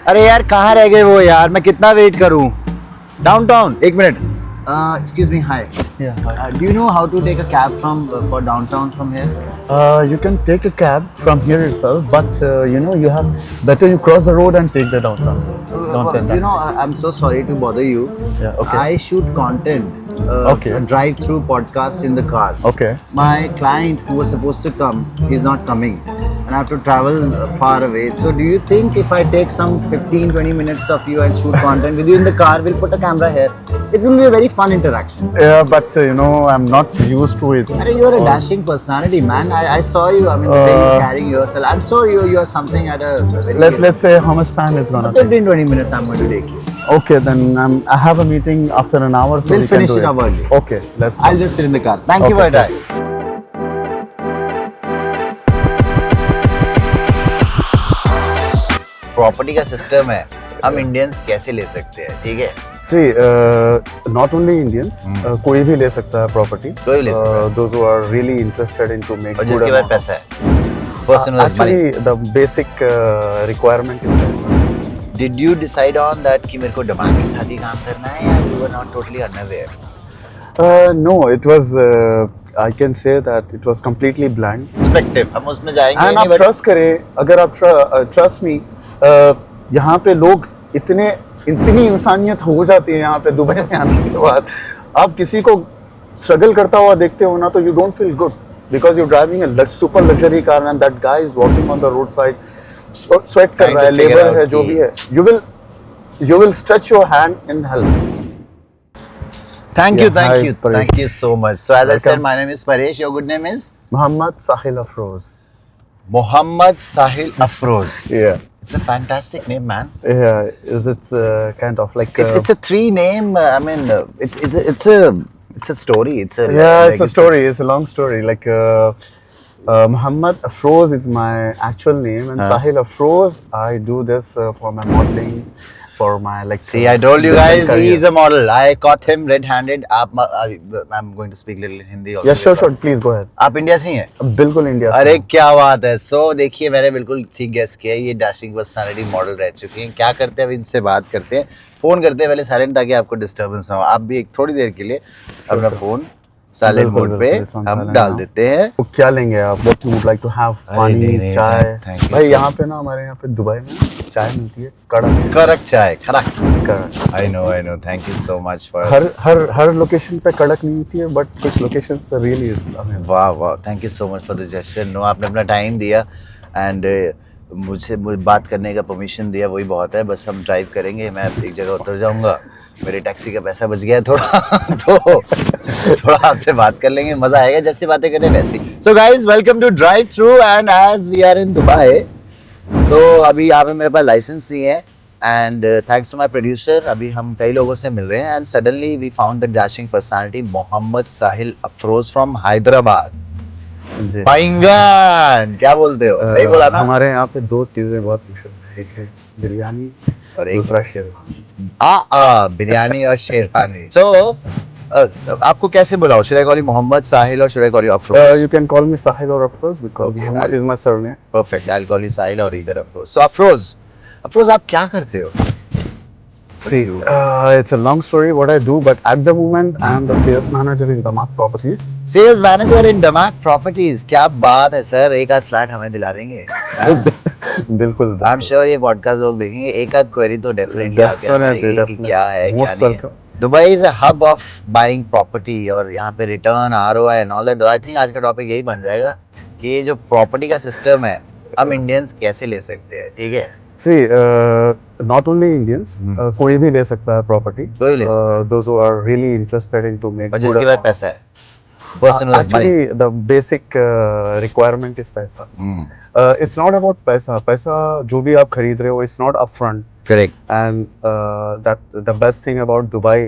अरे यार कहाँ रह गए वो यार, मैं कितना वेट करूँ। डाउनटाउन, एक minute. Excuse me, hi. Yeah, hi. Do you know how to take a cab for downtown from here? You can take a cab from here itself, but you have better you cross the road and take the downtown. Downtown You know, taxi. I'm so sorry to bother you. Yeah, okay. I shoot content, Okay. a drive-through podcast in the car. Okay. My client who was supposed to come, he's not coming. And I have to travel far away. So do you think if I take some 15-20 minutes of you and shoot content with you in the car, we'll put a camera here. It will be a very fun interaction. Yeah, but I'm not used to it. Arey, you're a dashing personality, man. I saw you. I mean, the way you're carrying yourself. I'm sure you're something at a very... Let's say how much time it's gonna take. 15-20 minutes I'm going to take you. Okay, then I have a meeting after an hour, so We'll we can finish do it up early. Okay, let's. I'll just sit in the car. Thank you Okay, for your time. Property का system है, हम Indians कैसे ले सकते हैं, ठीक है? See, not only Indians, कोई भी ले सकता है property. कोई ले सकता है। Those who are really interested in to make और good जिसके पास amount of- पैसा है, person who has money. Actually, the basic requirement is पैसा. Did you decide on that कि मेरे को दिमाग के साथ ही काम करना है या you were not totally unaware? No, it was. I can say that it was completely blind. Perspective, हम उसमें जाएंगे And नहीं, आप but trust करें, अगर आप trust me, यहाँ पे लोग इतनी इंसानियत हो जाती है यहाँ पे दुबई में आने के बाद, आप किसी को स्ट्रगल करता हुआ देखते हो ना, तो you don't feel good because you're driving a super luxury car and that guy is walking on the roadside, sweat कर Trying रहा to है, figure labor out है, जो कि- भी है, you will stretch your hand in help. thank you, Yeah, thank hi, you, Paresh. thank you so much. So as I said, Welcome. my name is Paresh. Your good name is Mohammed Sahil Afroz. Mohammed Sahil Afroz. Yeah. It's a fantastic name, man. Yeah, it's kind of like It's a three name. I mean, it's a story. It's a yeah, like it's a story. It's a long story. Like Mohammed Afroz is my actual name, and Sahil Afroz. I do this for my modeling, for my like. See, I told you different guys, career. he is a model. I caught him red-handed. I'm going to speak little Hindi also. Yeah, sure. Please go ahead. आप India से ही हैं? बिल्कुल India से। अरे क्या बात है। सो देखिए, मैंने बिल्कुल ठीक गेस किया, ये डैशिंग पर्सनालिटी मॉडल रह चुकी हैं। क्या करते हैं, अब इनसे बात करते हैं। फोन करते हैं पहले साइलेंट, ताकि आपको डिस्टर्बेंस ना हो। आप भी एक थोड़ी देर के लिए अपना फोन साइलेंट बिल्कुल, मोड पे बिल्कुल, हम silent डाल हाँ। देते हैं। तो क्या लेंगे आप? What you would like to have? अरे पानी, नहीं, चाय। thank you भाई so यहाँ पे ना, हमारे यहाँ पे दुबई में चाय मिलती है कड़क। कड़क चाय, कड़क। कड़क। I know, thank you so much for. हर लोकेशन पे कड़क नहीं होती है, बट कुछ लोकेशंस पे रियली इज अमेजिंग। वाह, thank you so much for the gesture. No, आपने अपना टाइम दिया एंड मुझे बात करने का परमिशन दिया, वही बहुत है। बस हम ड्राइव करेंगे, मैं एक जगह उतर जाऊंगा, मेरे टैक्सी का पैसा बच गया थोड़ा तो थोड़ा आपसे बात कर लेंगे, मजा आएगा। जैसे बातें करें वैसे। So guys, welcome to drive through and as we are in Dubai. तो अभी यहाँ पे मेरे पास लाइसेंस नहीं है and thanks to my producer, अभी हम कई लोगों से मिल रहे हैं and suddenly we found the dashing personality Mohammed Sahil Afroz from Hyderabad. जी। पाइंगन, क्या बोलते हो? सही बोला ना? हमारे यहाँ पे दो चीजें बहुत मशहूर है, एक है बिरयानी और एक दूसरा शेरवानी। बिरयानी और शेरवानी। सो आपको कैसे बुलाओ? Should I call you Mohammed Sahil और should I call you Afroz? You can call me Sahil or Afroz because Okay, Mohammed is my surname. Perfect, I will call you Sahil और इधर अफरोज। सो अफरोज आप क्या करते हो? See, it's a long story what I do, but at the moment I am the sales manager in Damat Properties. Sales manager in Damac Properties. क्या बात है sir, एक आध फ्लैट हमें दिला देंगे? बिल्कुल। आई एम श्योर ये पॉडकास्ट लोग देखेंगे, एक आध क्वेरी तो डेफिनेटली आके आएगी कि क्या है क्या Most नहीं है। welcome. Dubai is a hub of buying property और यहाँ पे return, ROI and all that. I think आज का टॉपिक यही बन जाएगा कि ये जो प्रॉपर्टी का सिस्टम है, हम इंडियंस कैसे ले सकते हैं, ठीक है? See, not only Indians, कोई भी ले सकता है प्रॉपर्टी। कोई ले Those who are really interested in to make और good जिसके पास amount. पैसा है, person with money. Actually, the basic requirement is पैसा। It's not about पैसा। पैसा जो भी आप खरीद रहे हो, it's not upfront. Correct. And that the best thing about Dubai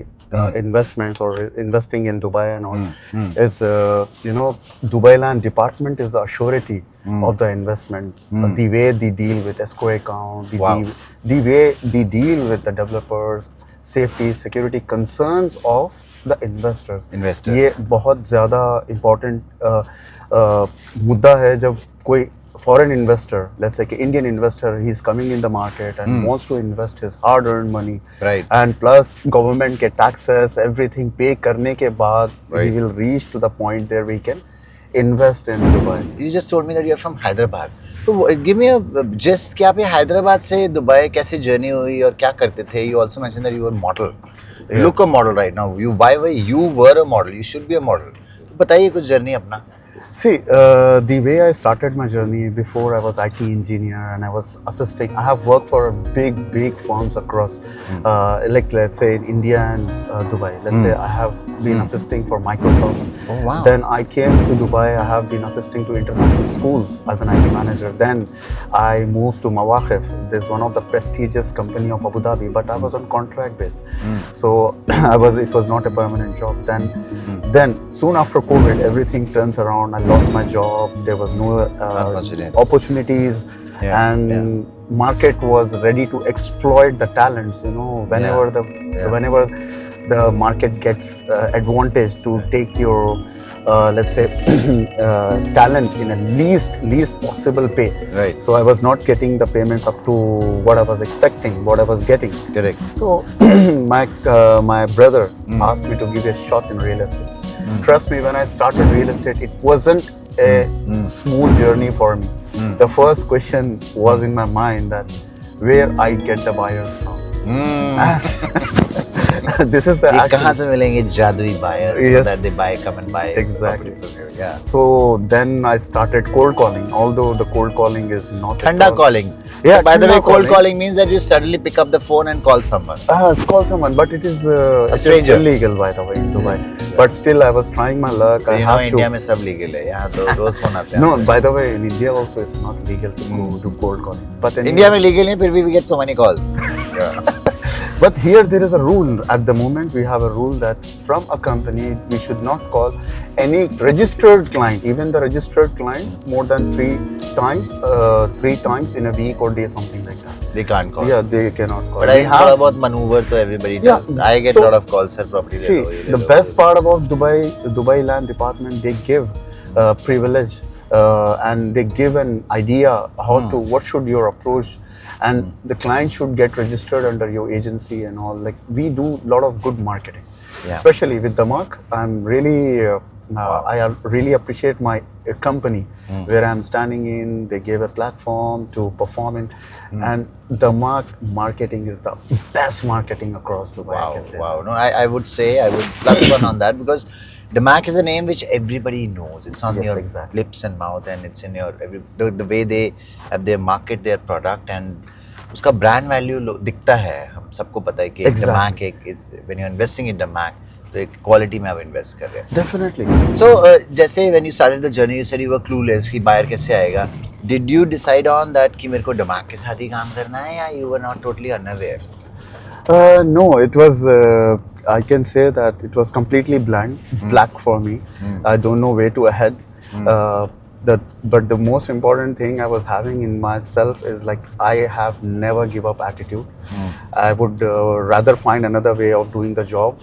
investments or investing in Dubai and all is Dubai Land Department is the surety of the investment. The way they deal with escrow account, the way they deal with the developers, safety, security concerns of the investors. Investor. ये बहुत ज़्यादा important मुद्दा है जब कोई foreign investor, let's say an Indian investor, he's coming in the market and wants to invest his hard-earned money, Right. and plus government के taxes, everything pay करने के बाद, he Right. will reach to the point there we can invest in Dubai. You just told me that you are from Hyderabad. So give me a gist कि आप ये हैदराबाद से Dubai कैसे journey हुई और क्या करते थे? You also mentioned that you were a model. You Yeah. look a model right now. Why you were a model? You should be a model. तो बताइए कुछ जर्नी अपना. See, the way I started my journey, before I was IT engineer and I was assisting. I have worked for big firms across, like let's say in India and Dubai. Let's say I have been assisting for Microsoft. Oh, wow. Then I came to Dubai. I have been assisting to international schools as an IT manager. Then I moved to Mawaqif. There's one of the prestigious company of Abu Dhabi, but I was on contract base. So it was not a permanent job. Then soon after COVID, everything turns around. I lost my job. There was no Unfortunate. opportunities, Yeah, and market was ready to exploit the talents. You know, whenever whenever the market gets advantage to take your let's say talent in a least possible pay. Right. So I was not getting the payments up to what I was expecting, what I was getting. Correct. So my brother asked me to give a shot in real estate. Trust me, when I started real estate, it wasn't a smooth journey for me. The first question was in my mind that where I get the buyers from. This is the ये actual- कहाँ से मिलेंगे जादुई buyers so Yes. that they come and buy Exactly. property from you. Yeah. So then I started cold calling, although the cold calling is not a Thanda call. calling. Yeah, So by the way, thanda cold calling. calling means that you suddenly pick up the phone and call someone. Call someone, but it is stranger. illegal by the way in Dubai. But still, I was trying my luck. I You know, have India to. में सब legal है. यहाँ तो रोज phone आते हैं. No, by the way, in India also it's not legal to go do cold calling. But anyway, India में legal नहीं, फिर भी we get so many calls. But here there is a rule. At the moment, we have a rule that from a company we should not call any registered client, even the registered client, more than three times in a week or day, something like that. They can't call. Yeah, they cannot call. But I They think थोड़ा बहुत maneuver तो everybody Yeah, does. I get so- a lot of calls, sir, property ले See, लो, ये ले the low, best ये part about Dubai Land Department, they give privilege and they give an idea how to, what should your approach, and the client should get registered under your agency and all. Like we do a lot of good marketing, Yeah. especially with the mark. I'm really, I really appreciate my company where I'm standing in. They gave a platform to perform in, and the marketing is the best marketing across Dubai. I Wow, can say. wow. No, I would say I would plus one on that because DMAC is a name which everybody knows. It's on Yes, your exactly. lips and mouth, and it's in your the way they market their product and उसका brand value दिखता है. हम सबको पता है कि Exactly. DMAC एक when you're investing in DMAC तो एक quality में आप invest कर रहे हैं. Definitely. So जैसे when you started the journey, you said you were clueless कि buyer कैसे आएगा. Did you decide on that कि मेरे को DMAC के साथ ही काम करना है या you were not totally unaware? No, it was. I can say that it was completely black for me. I don't know where to head. But the most important thing I was having in myself is like I have never give up attitude. I would rather find another way of doing the job.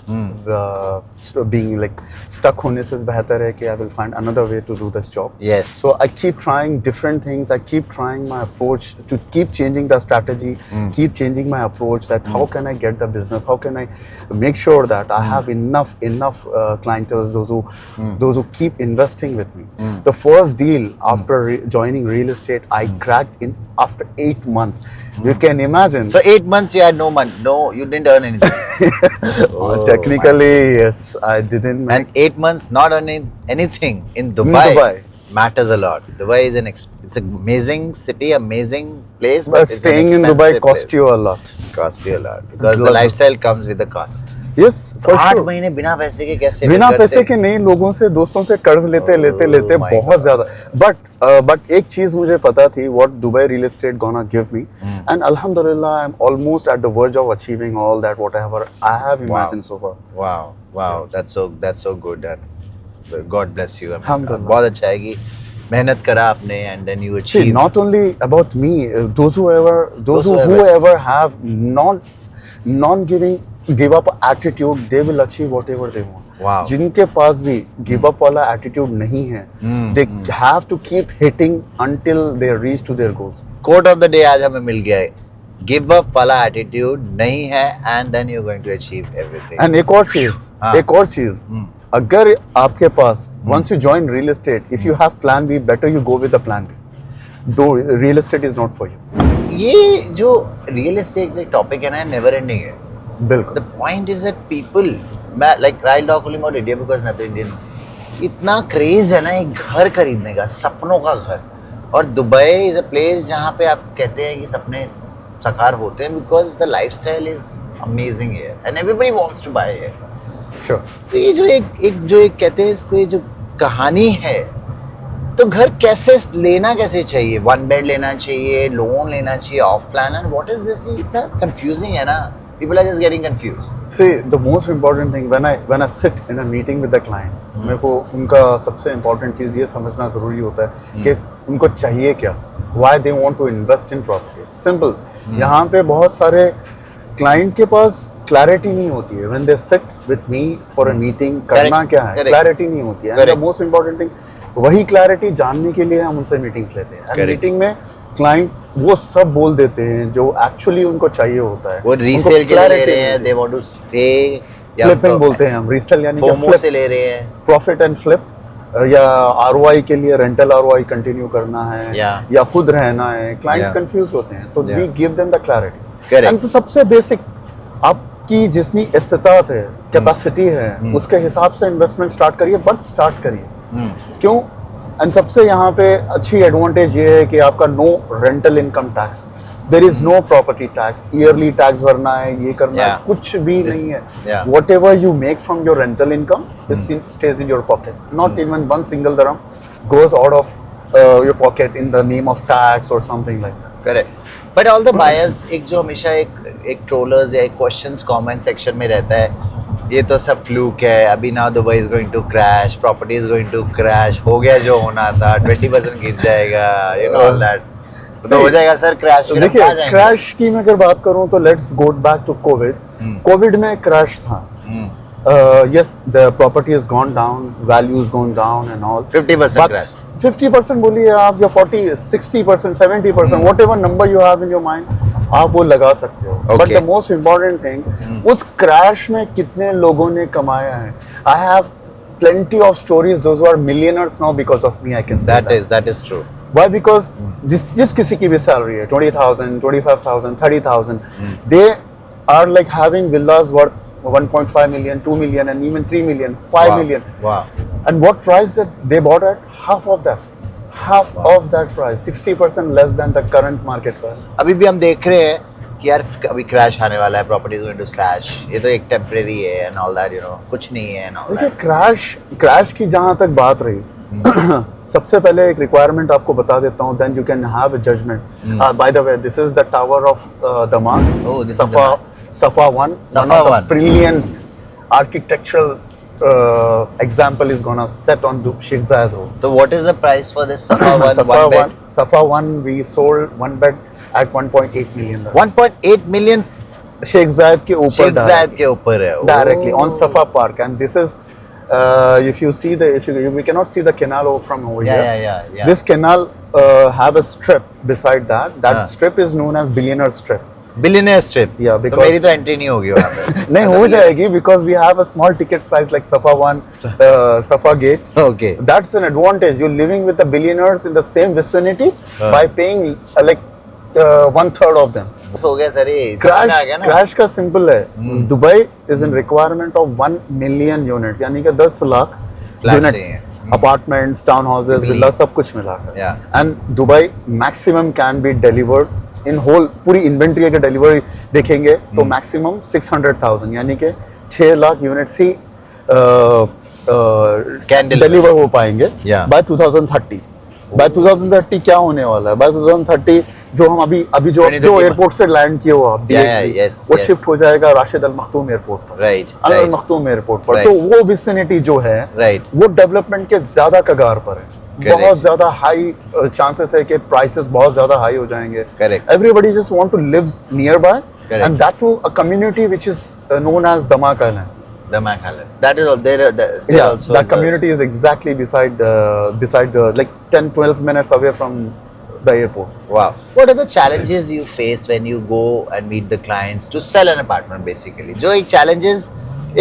So being like stuck होने से बेहतर है कि I will find another way to do this job. Yes. So I keep trying different things. I keep trying my approach to keep changing the strategy, keep changing my approach. That how can I get the business? How can I make sure that I have enough clientele, those who keep investing with me. The first deal after joining real estate, I cracked in after 8 months. You can imagine. So 8 months you had no money, no, you didn't earn anything. Technically, yes, I didn't make. And 8 months not earning anything in Dubai, Dubai. matters a lot. Dubai is it's an amazing city, amazing place, But but it's staying an in Dubai expensive cost place. you a lot. Costs you a lot because the Lot of- lifestyle comes with the cost. Yes, for 8 sure. महीने बिना पैसे के कैसे? बिना घर पैसे से? के नहीं, लोगों से दोस्तों से कर्ज लेते my बहुत God. ज्यादा. But एक चीज मुझे पता थी what Dubai real estate gonna give me, and Alhamdulillah I'm almost at the verge of achieving all that whatever I have imagined so far. Wow, that's so good and God bless you. I mean, Alhamdulillah. बहुत अच्छा है कि मेहनत करा आपने and then you See, achieved. not only about me, those Those who whoever have non-giving give up attitude, they will achieve whatever they want. Wow. जिनके पास भी give up वाला एटीट्यूड नहीं है, they have to keep hitting until they reach to their goals. Quote of the day आज हमें मिल गया है, give up वाला एटीट्यूड नहीं है and then you are going to achieve everything. And एक और चीज, अगर आपके पास once you join real estate, if you have plan B, better you go with the plan B. Do real estate is not for you. ये जो real estate एक topic है ना, नेवर एंडिंग है। बिल्कुल। The point is that people, मैं like I talk only about India because मैं तो इंडियन हूँ, इतना क्रेज है ना एक घर खरीदने का, सपनों का घर। और दुबई इज अ प्लेस जहाँ पे आप कहते हैं कि सपने साकार होते हैं because the lifestyle is amazing here and everybody wants to buy here. Sure. तो ये जो एक कहते हैं इसको, ये जो कहानी है, तो घर लेना कैसे चाहिए? 1 बेड लेना चाहिए, लोन लेना चाहिए, of plan, and what is this? इतना कंफ्यूजिंग है ना, people are just getting confused. See, the most important thing when I sit in a meeting with the client, मेरे को उनका सबसे important चीज़ ये समझना ज़रूरी होता है कि उनको चाहिए क्या, why they want to invest in property. Simple. यहाँ पे बहुत सारे client के पास clarity नहीं होती है. When they sit with me for a meeting, करना क्या है, clarity नहीं होती है. And the most important thing, वही क्लैरिटी जानने के लिए हम उनसे मीटिंग्स लेते हैं। मीटिंग में क्लाइंट वो सब बोल देते हैं जो एक्चुअली उनको चाहिए होता है। वो रीसेल के लिए ले रहे हैं, they want to stay, flipping बोलते हैं हम, रीसेल यानी कि फ्लिप से ले रहे हैं, प्रॉफिट एंड फ्लिप, या आरओआई के लिए रेंटल आरओआई कंटिन्यू करना है या खुद रहना है। क्लाइंट्स कंफ्यूज होते हैं, तो we give them the clarity. And तो सबसे बेसिक, आपकी जितनी इस्तात है, कैपेसिटी है, उसके हिसाब से इन्वेस्टमेंट स्टार्ट करिए, बट स्टार्ट करिए। क्यों? एंड सबसे यहाँ पे अच्छी एडवांटेज ये है कि आपका no rental income tax, there is no property tax, yearly tax भरना है, ये करना है, कुछ भी नहीं है। Whatever you make from your rental income stays in your pocket, not even 1 single dirham goes out of your pocket in the name of tax or something like that. Correct. But all the buyers, एक जो हमेशा एक trollers या एक questions comment section में रहता है, ये तो सब फ्लूक है, अभी ना Dubai is going to crash, property is going to crash, हो गया जो होना था, 20% गिर जाएगा, यू नो ऑल दैट, तो हो जाएगा सर क्रैश। देखिए, क्रैश की मैं अगर बात करूं तो let's go back to Covid. Covid में क्रैश था, yes, the property has gone down, values gone down and all, 50% crash, 50% बोलिए आप, या 40, 60%, 70%, whatever number you have in your mind, आप वो लगा सकते हो। But the most important thing, उस क्रैश में कितने लोगों ने कमाया है? I have plenty of stories, those who are millionaires now because of me, I can say that is true. Why? Because जिस किसी की भी सैलरी है 20,000, 25,000, 30,000, they are like having villas worth 1.5 million, 2 million, and even 3 million, 5 million. Wow. And what price that they bought at? Half of that price, 60% less than the current market price. अभी भी हम देख रहे हैं कि यार अभी क्रैश आने वाला है, property is going to slash, ये तो एक टेम्परेरी है and all that, you know, कुछ नहीं है एंड ऑल दैट। देखिए, क्रैश की जहाँ तक बात रही, सबसे पहले एक रिक्वायरमेंट आपको बता देता हूँ, then you can have a judgement. By the way, this is the tower of Damac, Safa 1, brilliant architectural example is gonna set on Sheikh Zayed Road. So what is the price for this Safa 1? Safa 1, we sold 1 bed at 1.8 million. 1.8 million? Sheikh Zayed के ऊपर, Sheikh Zayed के ऊपर है, directly on Safa Park, and this is if you see we cannot see the canal from over here. Yeah. This canal have a strip beside that strip is known as Billionaire Strip. Billionaire Strip? Yeah, because तो मेरी तो entry नहीं होगी वहाँ पे। नहीं हो जाएगी, because we have a small ticket size like Safa 1, Safa Gate. Okay. That's an advantage. You're living with the billionaires in the same vicinity by paying like 1/3 of them. हो गया सर, ये क्रैश का simple है, Dubai is in requirement of 1 million units, यानी कि 10 lakh units, apartments, town houses, villa, सब कुछ मिलाकर। And Dubai maximum can be delivered in whole, पूरी इन्वेंट्री अगर डिलीवरी देखेंगे तो मैक्सिमम 600,000, यानी कि 6 लाख यूनिट्स ही डिलीवर हो पाएंगे बाय 2030। बाय 2030 क्या होने वाला है? बाय 2030 जो हम अभी जो एयरपोर्ट से लैंड किए हुआ वो शिफ्ट हो जाएगा राशिद अल मखदूम एयरपोर्ट पर, अल मखदूम एयरपोर्ट पर। तो वो विसिनिटी जो है वो डेवलपमेंट के ज्यादा कगार पर है, बहुत ज्यादा हाई चांसेस है कि प्राइसेस बहुत ज्यादा हाई हो जाएंगे। Everybody just want to live near by, and that to a community which is known as Damac Island. Damak Island. That is all. There Yeah, also that is a- community is exactly beside the like 10-12 minutes away from the airport. Wow. What are the challenges you face when you go and meet the clients to sell an apartment basically? जो एक challenges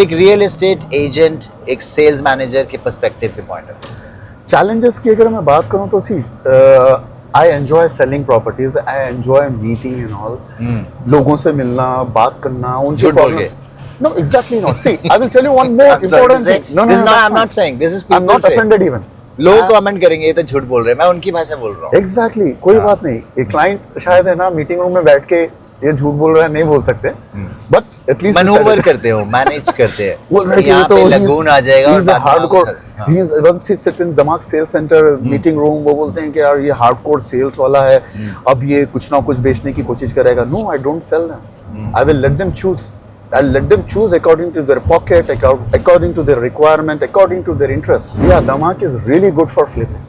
एक real estate agent, एक sales manager के perspective के point of view से. Challenges की अगर मैं बात करूँ तो see, I enjoy selling properties. I enjoy meeting and all. लोगों से मिलना, बात करना, उनके झूठ बोल problems. No, exactly not. See, I will tell you one more I'm sorry to important say, thing. No, this is not, that's I'm not fine. saying. This is people I'm not say. offended even. लोग comment करेंगे ये तो झूठ बोल रहे हैं, मैं उनकी भाषा बोल रहा हूँ. Exactly, कोई बात नहीं. एक क्लाइंट शायद है ना मीटिंग रूम में बैठ के ये झूठ बोल रहा है नहीं बोल सकते. But at least मनोवर करते हो, मैनेज करते हैं. बोल रहे यहाँ पे he's- लगून आ जाएगा और he's a बाद में hardcore. हाँ. He's once he sit in Damak sales center meeting room, वो बोलते हैं कि यार ये hardcore sales वाला है, अब ये कुछ ना कुछ बेचने की कोशिश करेगा. No, I don't sell them. I will let them choose. I'll let them choose according to their pocket, according to their requirement, according to their interest. Yeah, Damak is really good for flipping.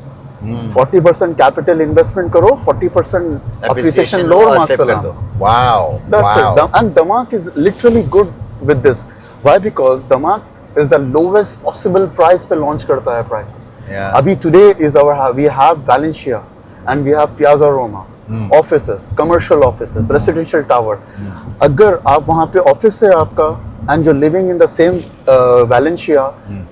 40% capital investment करो, 40% appreciation लो और flip कर master दो. Wow. That's Wow. it. And Damak is literally good with this. Why? Because Damak is the lowest possible price पे launch करता है prices. Yeah. अभी today is we have Valencia and we have Piazza Roma, offices, commercial offices, residential towers. अगर आप वहाँ पे office है आपका and you're living in the same Valencia,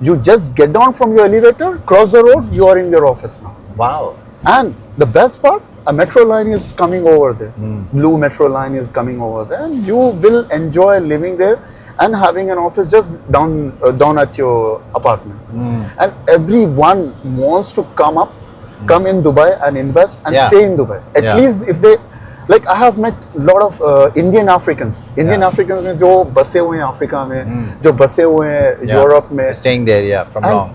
you just get down from your elevator, cross the road, you are in your office now. Wow. And the best part, a metro line is coming over there. Blue metro line is coming over there, and you will enjoy living there and having an office just down at your apartment. And everyone wants to come in Dubai and invest and Yeah. stay in Dubai. At Yeah. least if they, like I have met a lot of Indian Africans. Indian Yeah. Africans में जो बसे हुए हैं Africa में, जो बसे हुए हैं Yeah. यूरोप में, Staying there, yeah, from And- long.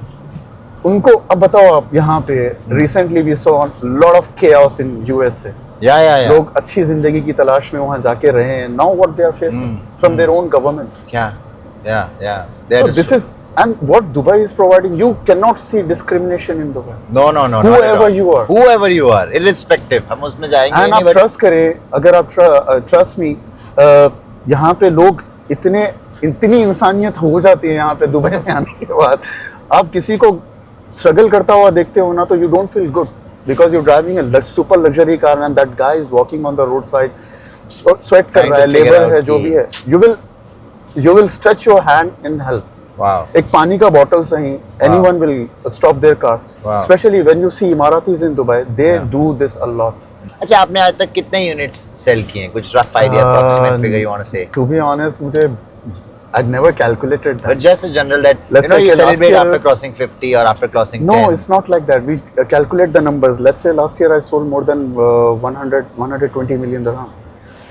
उनको अब बताओ आप यहाँ पे recently we saw lot of chaos in USA. Yeah, yeah, yeah. लोग अच्छी जिंदगी की तलाश में वहाँ जाके रहे हैं. Now what they are facing from their own government. Yeah, yeah, yeah. So That is this true. is, and what Dubai is providing, you cannot see discrimination in Dubai. No, not at Whoever all. you are. Whoever you are, irrespective. हम उसमें जाएंगे And नहीं, आप but trust करें, अगर आप trust me, यहाँ पे लोग इतनी इंसानियत हो जाती है यहाँ पे दुबई में आने के बाद, आप किसी को स्ट्रगल करता हुआ देखते हो ना तो you don't feel good because you driving a super luxury car and that guy is walking on the road side, sweat कर Trying रहा है, to figure लेबर out है, जो कि- भी है, you will stretch your hand in help. wow. एक पानी का बॉटल सही, anyone will stop their car. Wow. Especially when you see Emiratis in Dubai, they Yeah. do this a lot. अच्छा, आपने आज तक कितने यूनिट्स सेल किए हैं? कुछ rough idea, approximate figure you want to say? To be honest, मुझे I'd never calculated that. But just a general that Let's you know say you कि last celebrate year- after crossing 50 or after crossing No, 10. it's not like that. We calculate the numbers. Let's say last year I sold more than 120 million dirham.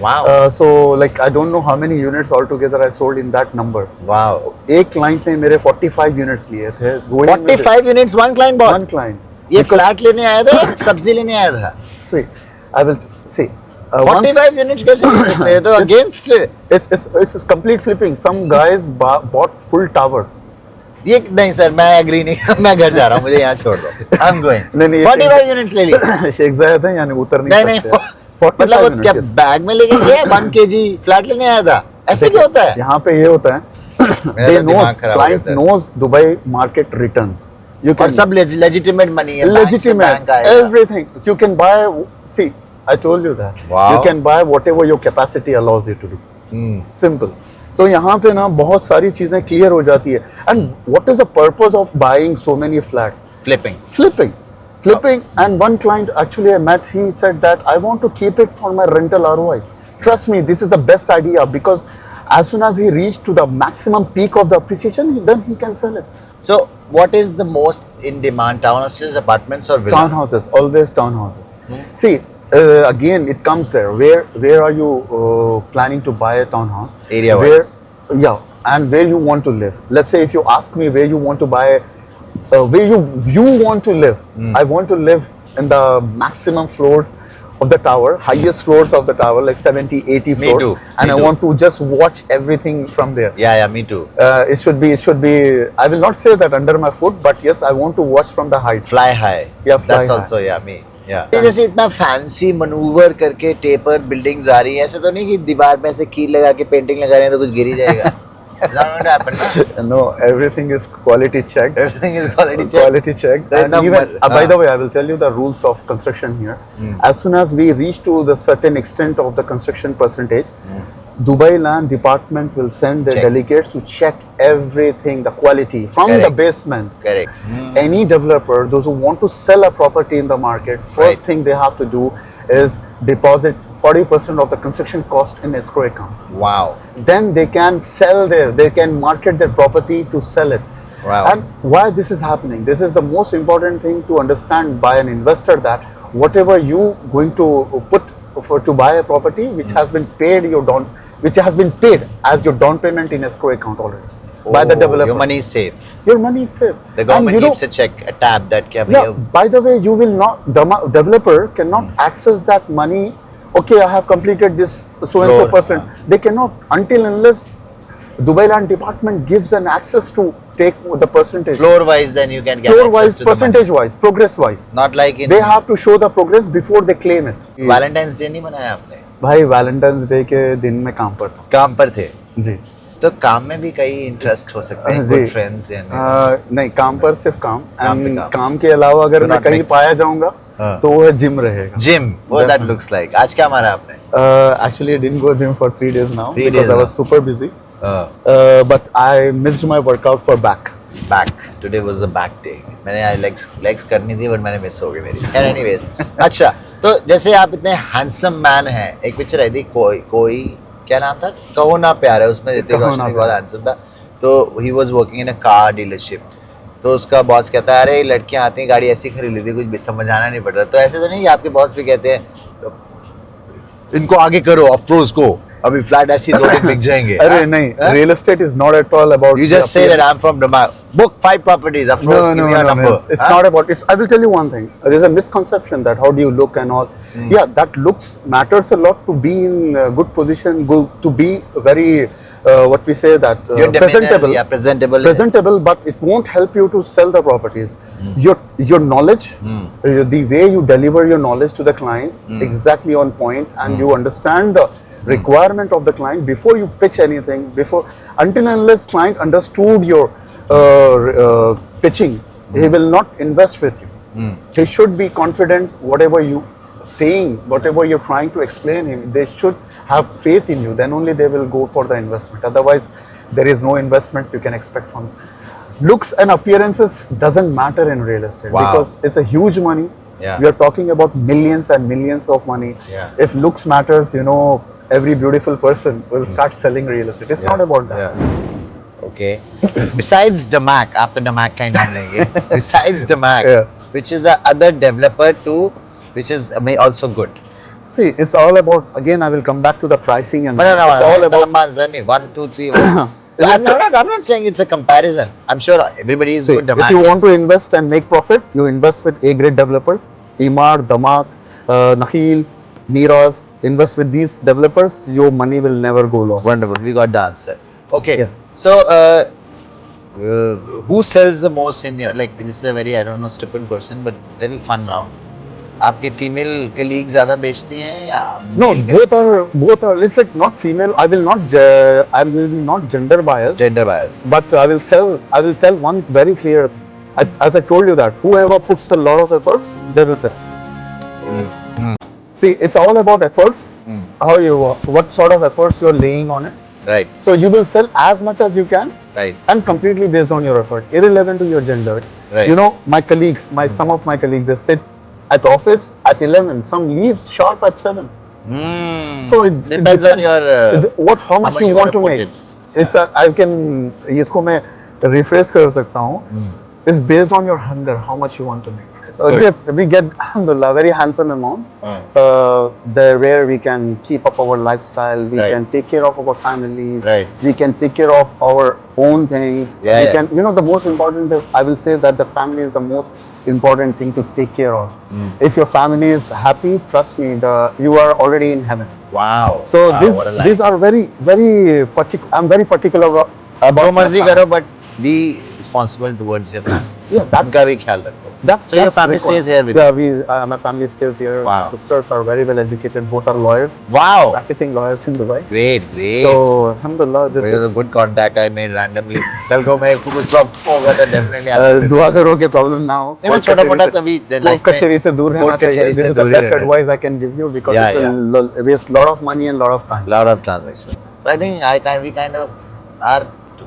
Wow. So like I don't know how many units altogether I sold in that number. wow. एक client ने मेरे 45 units लिए थे. Going with 45 units one client bought. one client. ये Because- flat लेने आया था या सब्जी लेने आया था? See, I will see. Once- 45 units कैसे ले सकते हैं? तो It's- against It's complete flipping. Some guys bought full towers. ये नहीं सर, मैं एग्री नहीं, मैं घर जा रहा हूँ, मुझे यहाँ छोड़ दो. I am going. नहीं, नहीं, ये 45 यूनिट्स ले ली. शेख जायद है यानी उतर नहीं नहीं नहीं, सकते. 45 मतलब वो क्या units, yes. बैग में लेके गया 1 kg फ्लैट लेने आया था? ऐसे भी होता है? यहाँ पे ये होता है. मेरा They तो दिमाग knows, खराब हो गया client sir. knows Dubai market returns. You और सब लेजिटिमेट मनी है, legitimate everything. You can buy. See, I told you that. Wow. You can buy whatever your capacity allows you to do. Simple. तो यहाँ पे ना बहुत सारी चीजें क्लियर हो जाती है. And what is the purpose of buying so many flats? Flipping. Flipping. And one client actually I met, he said that I want to keep it for my rental ROI. Trust me, this is the best idea because as soon as he reached to the maximum peak of the appreciation, then he can sell it. So what is the most in demand, townhouses, apartments or villas? Townhouses, always townhouses. See, again, it comes there. Where are you planning to buy a townhouse? Area-wise. Yeah, and where you want to live. Let's say if you ask me where you want to buy, where you want to live. I want to live in the maximum floors of the tower, highest floors of the tower, like 70, 80 Me floors. too, And me I too. want to just watch everything from there. Yeah, me too. It should be, I will not say that under my foot, but yes, I want to watch from the height. Fly high. Yeah, fly That's high. also, yeah, me. Yeah. ये जैसे इतना fancy manoeuvre करके taper buildings आ रही है, ऐसे तो नहीं कि दीवार में ऐसे कील लगा के पेंटिंग लगा रहे हैं तो कुछ गिर ही जाएगा. It's not going to happen. Na? No, everything is quality checked. Everything is quality check. Quality checked. The And number, even, by the way, I will tell you the rules of construction here. As soon as we reach to the certain extent of the construction percentage, Dubai Land Department will send their Check. delegates to check everything, the quality from the Correct. basement. Correct. Any developer, those who want to sell a property in the market, first Right. thing they have to do is deposit 40% of the construction cost in escrow account. Wow. Then they can they can market their property to sell it. Wow. And why this is happening? This is the most important thing to understand by an investor, that whatever you going to put to buy a property which has been paid which has been paid as your down payment in escrow account already by the Oh, developer. Your money is safe. Your money is safe. The And government you know- keeps a check, a tab that kya yeah, bhaiya, by the way, you will not, the developer cannot access that money. Okay, I have completed this so and so Floor, percent. They cannot until unless Dubai Land Department gives an access to take the percentage. floor wise, then you can get Floor access wise, to the money. percentage wise, progress wise. Not like in They have to show the progress before they claim it. Valentine's Day नहीं मनाया आपने? भाई Valentine's day के दिन में काम पर था काम पर थे. जी तो काम में भी कई इंटरेस्ट हो सकते हैं. जी। Good friends and नहीं, काम पर सिर्फ काम काम पे एंड काम। काम के अलावा अगर Do मैं not कहीं mix. पाया जाऊंगा हाँ। तो वो जिम रहेगा. gym. What that looks like. आज क्या मारा आपने? Actually, I didn't go gym for 3 days now 3 because days I was now. super busy. But I missed my workout for back. Back. Today was the back day. मैंने legs करनी थी but मैंने miss हो गई मेरी. And anyways, अच्छा. तो जैसे आप इतने handsome man हैं, एक पिक्चर आई थी कोई क्या नाम था? कहो ना प्यार है, उसमें ऋतिक कहो रोशन ना भी बहुत प्यार। handsome था. तो he was working in a car dealership. तो उसका बॉस कहता है अरे लड़कियां आती हैं गाड़ी ऐसी खरीद लेती, कुछ भी समझाना नहीं पड़ता. तो ऐसे तो नहीं कि आपके बॉस भी कहते हैं इनको आगे करो अफरोज को, अभी फ्लैट ऐसी दो दिन बिक जाएंगे. अरे नहीं, real estate is not at all about. You the just say that appearance. I'm from Dubai. Book 5 properties. Afroz, No, give no, me your no, number. no. It's not about. I will tell you one thing. There's a misconception that how do you look and all. Yeah, that looks matters a lot to be in a good position, to be very what we say that Your demeanor, presentable. yeah, presentable. Presentable, but it won't help you to sell the properties. Your knowledge, the way you deliver your knowledge to the client, exactly on point, and you understand the requirement of the client before you pitch anything. Until and unless client understood your pitching, he will not invest with you. He should be confident whatever you saying, whatever you're trying to explain him, they should have faith in you. Then only they will go for the investment. Otherwise, there is no investments you can expect from. Looks and appearances doesn't matter in real estate Wow. because it's a huge money. Yeah. We are talking about millions and millions of money. Yeah. If looks matters, every beautiful person will start selling real estate. It's not about that. Okay. Besides Damac, आप तो Damac का ही नाम लेंगे. Besides Damac, Yeah. which is the other developer too, which is also good. See, it's all about, again, I will come back to the pricing and But no, it's all about. about 1, 2, 3. So I'm not saying it's a comparison. I'm sure everybody is See, good. if you want to invest and make profit, you invest with A-grade developers, Emaar, Damac, Nakhil, Miras. Invest with these developers, your money will never go lost. Wonderful. We got the answer. Okay. Yeah. So, who sells the most in your, like, this is a very, I don't know, stupid question, but little fun round. आपके female colleagues ज़्यादा बेचती हैं या No, male both are. It's like not female. I will be not gender biased, gender bias? but I will tell one very clear. As I told you that whoever puts a lot of effort, they will sell. See, it's all about efforts. What sort of efforts you're laying on it. Right. So you will sell as much as you can, Right. and completely based on your effort, irrelevant to your gender. Right. My colleagues, some of my colleagues, they sit at office at 11, some leaves sharp at 7. So it depends on your how much you want to make. It's I can इसको मैं rephrase कर सकता हूँ. It's based on your hunger, how much you want to make. We get, alhamdulillah, very handsome amount where we can keep up our lifestyle, we Right. can take care of our families, Right. we can take care of our own things. Yeah, we yeah. can, the most important, I will say that the family is the most important thing to take care of. If your family is happy, trust me, you are already in heaven. Wow. So Wow, what a line. these are very, very particular. I'm very particular about जो my मर्जी family. करो but be responsible towards your family. Yeah, that's उनका भी ख्याल रखो. that's So your that's family required. stays here with Yeah, my family stays here. Wow. Sisters are very well educated. Both are lawyers, Wow. practicing lawyers in Dubai. Great, great. So alhamdulillah, this This is a is good contact I made randomly. चल को मैं कुछ problem होगा तो definitely आपको दुआ करो कि प्रॉब्लम ना हो. नहीं मैं छोटा मोटा कभी कोर्ट कचहरी से दूर रहना कोर्ट चाहिए. कचहरी This से is the दूर best रहना. advice I can give you because Yeah, it will waste lot of money and lot of time. lot of transactions. So I think we kind of are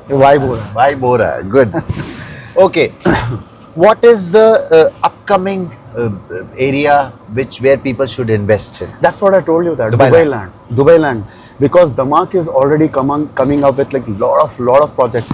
Vibe हो रहा है. vibe हो रहा है. Good. Okay. What is the upcoming area where people should invest in? That's what I told you that Dubai Dubai land, because Damak is already coming up with like lot of projects.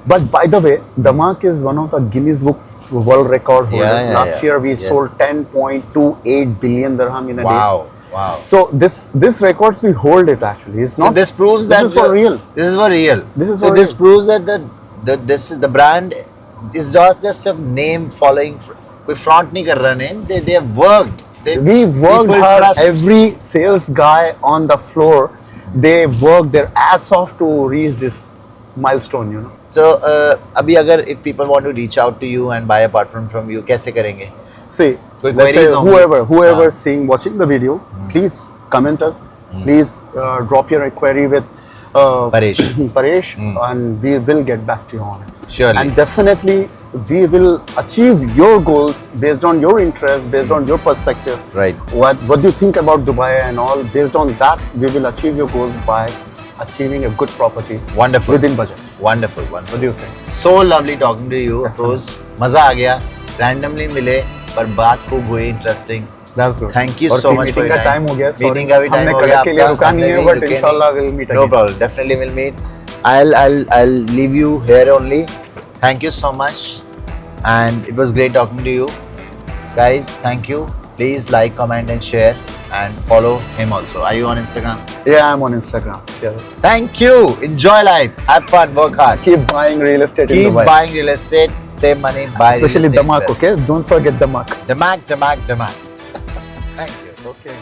But by the way, Damak is one of the Guinness Book World Record holders. Yeah, Last year we Yes. sold 10.28 billion dirham in a day. Wow. Wow. So this records we hold it actually. It's So not. this proves this that is for real. This is for real. This is so for this real. proves that this is the brand is just a name following. कोई flaunt नहीं कर रहा name. They have worked. We worked people hard. trust. Every sales guy on the floor, they worked their ass off to reach this milestone. You know. So अभी अगर if people want to reach out to you and buy apartment from you कैसे करेंगे? See, कोई let's say queries होंगी? whoever हाँ. seeing watching the video, please comment us. Please drop your query with Paresh. Paresh, and we will get back to you on it. Surely. And definitely, we will achieve your goals based on your interest, based on your perspective. Right. What do you think about Dubai and all? Based on that, we will achieve your goals by achieving a good property Wonderful. within budget. Wonderful. What Wonderful. do you think? So lovely talking to you, Afroz. मजा आ गया. Randomly मिले पर बात खूब हुई interesting. That's good. Thank you और so much for meeting your का time. time हो गया. Meeting का भी time हमने हो कड़क गया. के लिए रुका नहीं है, but रुके इंशाल्लाह नहीं. we'll meet No again. problem. Definitely we'll meet. I'll leave you here only. Thank you so much, and it was great talking to you, guys. Thank you. Please like, comment, and share, and follow him also. Are you on Instagram? Yeah, I'm on Instagram. Yeah. Thank you. Enjoy life. Have fun. Work hard. Keep buying real estate in Keep Dubai. buying real estate. Save money. Buy Especially real estate. Damak, invest. okay? Don't forget Damak. Damak. Thank you. Okay.